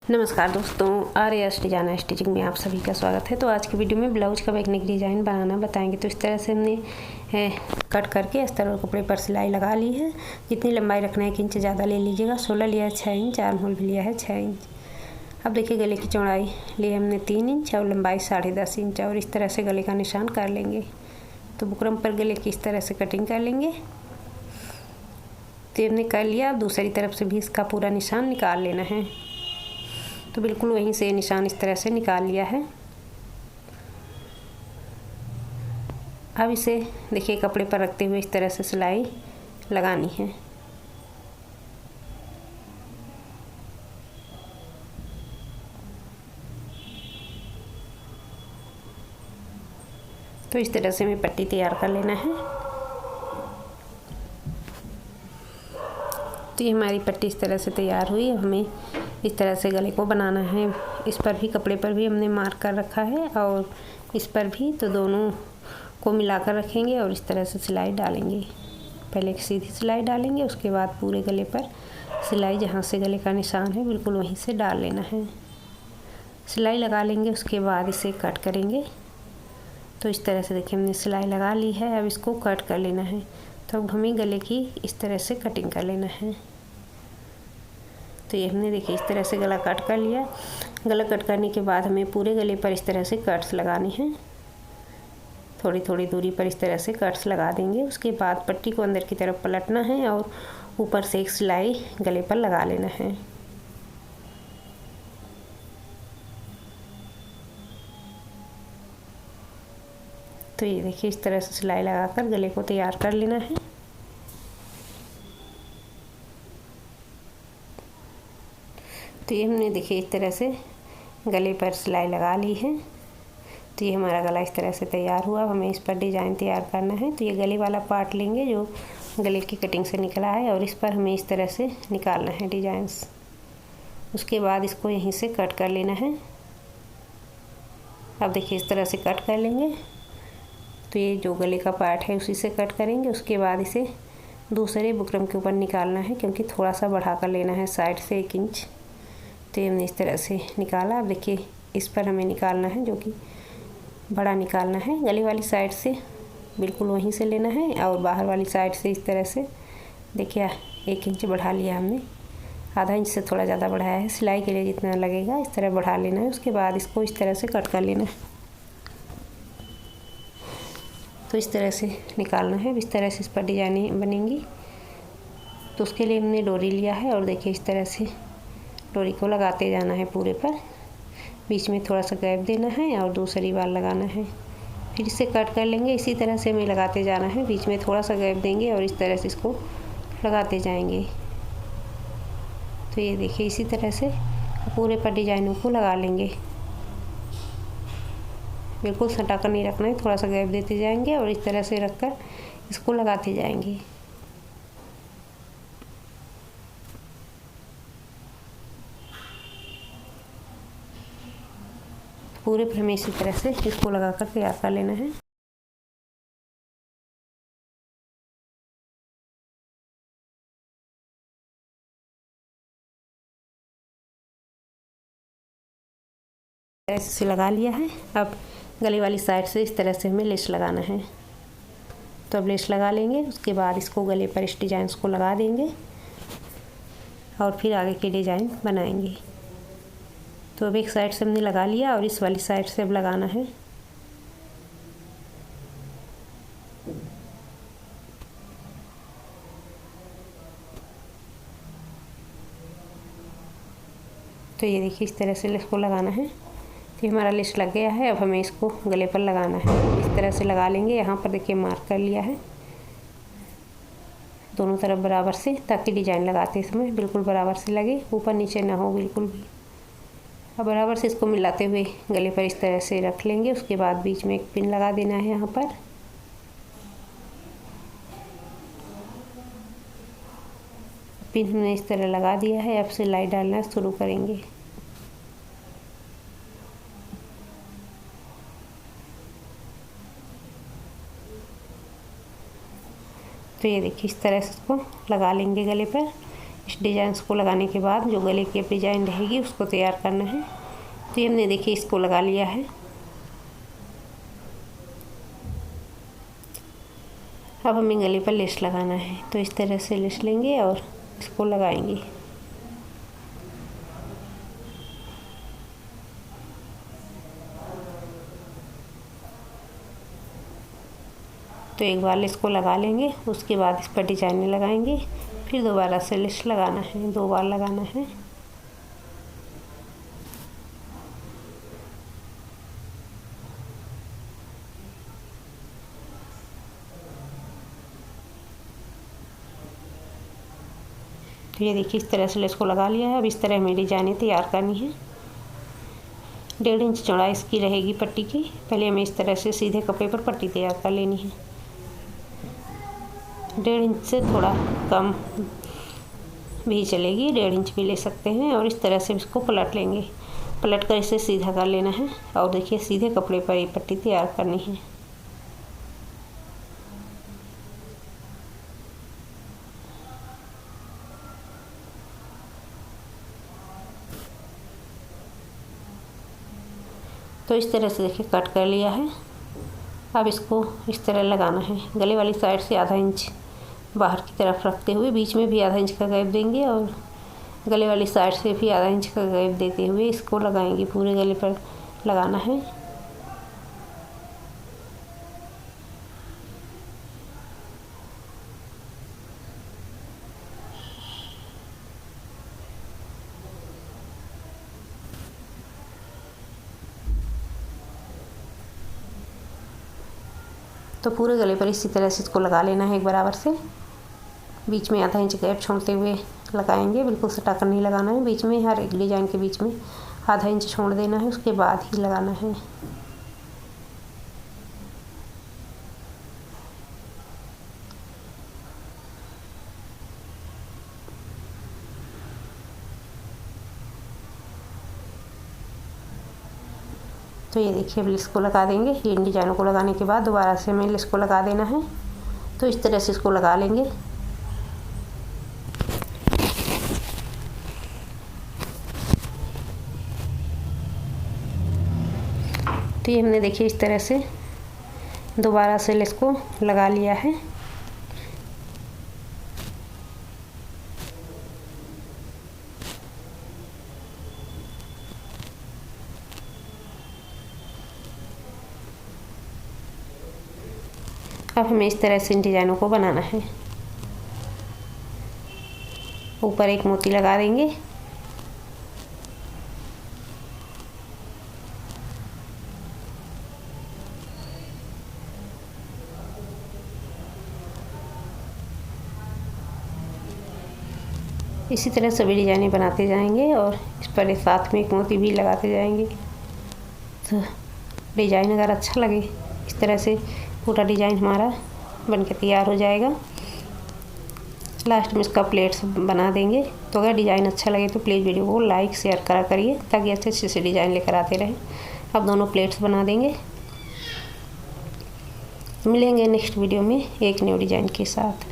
नमस्कार दोस्तों, आर्यस designer stitching में आप सभी का स्वागत है। तो आज की वीडियो में ब्लाउज का बैकनेक डिज़ाइन बनाना बताएंगे। तो इस तरह से हमने कट करके अस्तर और कपड़े पर सिलाई लगा ली है। जितनी लंबाई रखना है 1 इंच ज़्यादा ले लीजिएगा। 16 लिया है 6 इंच, आर्म होल भी लिया है 6 इंच। अब देखिए गले की चौड़ाई ली हमने 3 इंच और लंबाई 10.5 इंच, और इस तरह से गले का निशान कर लेंगे। तो बुकरम पर गले की इस तरह से कटिंग कर लेंगे। तो हमने कर लिया। अब दूसरी तरफ से भी इसका पूरा निशान निकाल लेना है। तो बिल्कुल वहीं से निशान इस तरह से निकाल लिया है। अब इसे देखिए कपड़े पर रखते हुए इस तरह से सिलाई लगानी है। तो इस तरह से हमें पट्टी तैयार कर लेना है। तो ये हमारी पट्टी इस तरह से तैयार हुई। हमें इस तरह से गले को बनाना है। इस पर भी कपड़े पर भी हमने मार्क कर रखा है और इस पर भी। तो दोनों को मिलाकर रखेंगे और इस तरह से सिलाई डालेंगे। पहले एक सीधी सिलाई डालेंगे, उसके बाद पूरे गले पर सिलाई जहाँ से गले का निशान है बिल्कुल वहीं से डाल लेना है। सिलाई लगा लेंगे, उसके बाद इसे कट करेंगे। तो इस तरह से देखिए हमने सिलाई लगा ली है। अब इसको कट कर लेना है। तो अब हमें गले की इस तरह से कटिंग कर लेना है। तो ये हमने देखिए इस तरह से गला कट कर लिया। गला कट करने के बाद हमें पूरे गले पर इस तरह से कट्स लगाने हैं। थोड़ी थोड़ी दूरी पर इस तरह से कट्स लगा देंगे। उसके बाद पट्टी को अंदर की तरफ पलटना है और ऊपर से एक सिलाई गले पर लगा लेना है। तो ये देखिए इस तरह से सिलाई लगाकर गले को तैयार कर लेना है। तो ये हमने देखिए इस तरह से गले पर सिलाई लगा ली है। तो ये हमारा गला इस तरह से तैयार हुआ। अब हमें इस पर डिज़ाइन तैयार करना है। तो ये गले वाला पार्ट लेंगे जो गले की कटिंग से निकला है और इस पर हमें इस तरह से निकालना है डिज़ाइंस। उसके बाद इसको यहीं से कट कर लेना है। अब देखिए इस तरह से कट कर लेंगे। तो ये जो गले का पार्ट है उसी से कट करेंगे। उसके बाद इसे दूसरे बुकरम के ऊपर निकालना है, क्योंकि थोड़ा सा बढ़ा कर लेना है साइड से 1 इंच। तो ये हमने इस तरह से निकाला। अब देखिए इस पर हमें निकालना है, जो कि बड़ा निकालना है। गले वाली साइड से बिल्कुल वहीं से लेना है और बाहर वाली साइड से इस तरह से देखिए 1 इंच बढ़ा लिया हमने। आधा इंच से थोड़ा ज़्यादा बढ़ाया है। सिलाई के लिए जितना लगेगा इस तरह बढ़ा लेना है। उसके बाद इसको इस तरह से कट कर लेना है। तो इस तरह से निकालना है। इस तरह से इस पर डिजाइनें बनेंगी। तो उसके लिए हमने डोरी लिया है और देखिए इस तरह से डोरी को लगाते जाना है पूरे पर। बीच में थोड़ा सा गैप देना है और दूसरी बार लगाना है। फिर इसे कट कर लेंगे। इसी तरह से हमें लगाते जाना है। बीच में थोड़ा सा गैप देंगे और इस तरह से इसको लगाते जाएंगे। तो ये देखिए इसी तरह से पूरे पर डिजाइनों को लगा लेंगे। बिल्कुल सटा कर नहीं रखना है, थोड़ा सा गैप देते जाएंगे और इस तरह से रखकर इसको लगाते जाएंगे। पूरे पर हमें इसी तरह से इसको लगाकर तैयार कर लेना है। ऐसे लगा लिया है। अब गले वाली साइड से इस तरह से हमें लेस लगाना है। तो अब लेस लगा लेंगे। उसके बाद इसको गले पर इस डिजाइन को लगा देंगे और फिर आगे के डिजाइन बनाएंगे। तो अब एक साइड से हमने लगा लिया और इस वाली साइड से अब लगाना है। तो ये देखिए इस तरह से लेस को लगाना है। तो हमारा लेस लग गया है। अब हमें इसको गले पर लगाना है। इस तरह से लगा लेंगे। यहाँ पर देखिए मार्क कर लिया है दोनों तरफ बराबर से, ताकि डिजाइन लगाते समय बिल्कुल बराबर से लगे, ऊपर नीचे ना हो बिल्कुल भी। अब बराबर से इसको मिलाते हुए गले पर इस तरह से रख लेंगे। उसके बाद बीच में एक पिन लगा देना है। यहाँ पर पिन हमने इस तरह लगा दिया है। अब सिलाई डालना शुरू करेंगे। तो ये देखिए इस तरह से इसको लगा लेंगे गले पर। इस डिज़ाइन को लगाने के बाद जो गले की डिज़ाइन रहेगी उसको तैयार करना है। तो ये हमने देखिए इसको लगा लिया है। अब हमें गले पर लेस लगाना है, तो इस तरह से लेस लेंगे और इसको लगाएंगे। तो एक बार लेस को लगा लेंगे, उसके बाद इस पर डिजाइनें लगाएंगे, फिर दोबारा से लेस लगाना है, 2 बार लगाना है। तो ये देखिए इस तरह से लेस को लगा लिया है। अब इस तरह हमें डिजाइनें तैयार करनी है। 1.5 इंच चौड़ाई इसकी रहेगी पट्टी की। पहले हमें इस तरह से सीधे कपड़े पर पट्टी तैयार कर लेनी है। 1.5 इंच से थोड़ा कम भी चलेगी, 1.5 इंच भी ले सकते हैं। और इस तरह से इसको पलट लेंगे, पलट कर इसे सीधा कर लेना है। और देखिए सीधे कपड़े पर ये पट्टी तैयार करनी है। तो इस तरह से देखिए कट कर लिया है। अब इसको इस तरह लगाना है। गले वाली साइड से आधा इंच बाहर की तरफ रखते हुए बीच में भी आधा इंच का गैप देंगे और गले वाली साइड से भी आधा इंच का गैप देते हुए इसको लगाएंगे। पूरे गले पर लगाना है। तो पूरे गले पर इसी तरह से इसको लगा लेना है एक बराबर से। बीच में आधा इंच गैप छोड़ते हुए लगाएंगे, बिल्कुल सटा कर नहीं लगाना है। बीच में हर एक डिजाइन के बीच में आधा इंच छोड़ देना है, उसके बाद ही लगाना है। तो ये देखिए अब इसको लगा देंगे। इन डिजाइनों को लगाने के बाद दोबारा से हमें इसको लगा देना है। तो इस तरह से इसको लगा लेंगे। तो ये हमने देखिए इस तरह से दोबारा से इसको लगा लिया है। अब हमें इस तरह से इन डिजाइनों को बनाना है। ऊपर एक मोती लगा देंगे। इसी तरह सभी डिजाइनें बनाते जाएंगे और इस पर साथ में एक मोती भी लगाते जाएंगे। तो डिजाइन अगर अच्छा लगे इस तरह से पूरा डिजाइन हमारा बनके तैयार हो जाएगा। लास्ट में इसका प्लेट्स बना देंगे। तो अगर डिज़ाइन अच्छा लगे तो प्लीज़ वीडियो को लाइक शेयर करा करिए, ताकि अच्छे अच्छे से डिज़ाइन लेकर आते रहें। अब दोनों प्लेट्स बना देंगे। मिलेंगे नेक्स्ट वीडियो में एक न्यू डिज़ाइन के साथ।